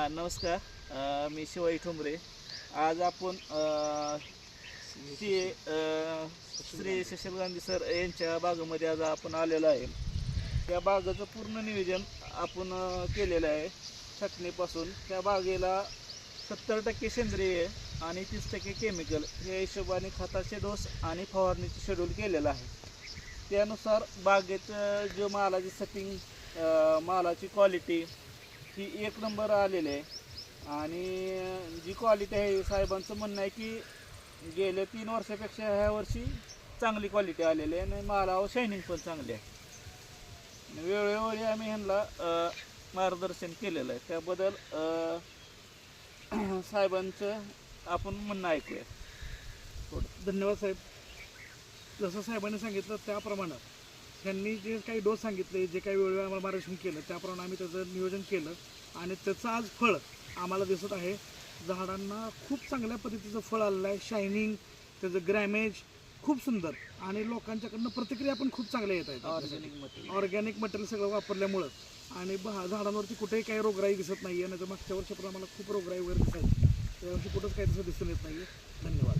नमस्कार. मी शिवाई ठोंबरे. आज आपण श्री शशील गांधी सर यांच्या बागेमध्ये आज आपण आलेलो आहे. त्या बागेचं पूर्ण नियोजन आपण केलेलं आहे. छाटणीपासून त्या बागेला 70% सेंद्रिय आणि 30% केमिकल या हिशोबाने खताचे डोस आणि फवारणीचे शेड्यूल केलेलं आहे. त्यानुसार बागेचं जो मालाची सेटिंग, मालाची क्वालिटी ही एक नंबर आलेली आहे. आणि जी क्वालिटी आहे, साहेबांचं म्हणणं आहे की गेल्या 3 वर्षापेक्षा ह्या वर्षी चांगली क्वालिटी आलेली आहे आणि मालावर शायनिंग पण चांगली आहे. वेळोवेळी आम्ही ह्यांना मार्गदर्शन केलेलं आहे. त्याबद्दल साहेबांचं आपण म्हणणं ऐकूया. धन्यवाद साहेब. जसं साहेबांनी सांगितलं त्याप्रमाणे त्यांनी जे काही डोस सांगितले, जे काही वेळोवेळी आम्हाला मार्गदर्शन केलं, त्याप्रमाणे आम्ही त्याचं नियोजन केलं आणि त्याचं आज फळ आम्हाला दिसत आहे. झाडांना खूप चांगल्या पद्धतीचं फळ आलेलं आहे. शायनिंग, त्याचं ग्रॅमेज खूप सुंदर आणि लोकांच्याकडनं प्रतिक्रिया पण खूप चांगल्या येत आहेत. ऑर्गॅनिक मटेरियल सगळं वापरल्यामुळं आणि झाडांवरती कुठेही काही रोगराई दिसत नाही आहे. नाही तर मागच्या वर्षापर्यंत आम्हाला खूप रोगराई वगैरे दिसायची. यावर्षी कुठंच काही तसं दिसून येत नाही आहे. धन्यवाद.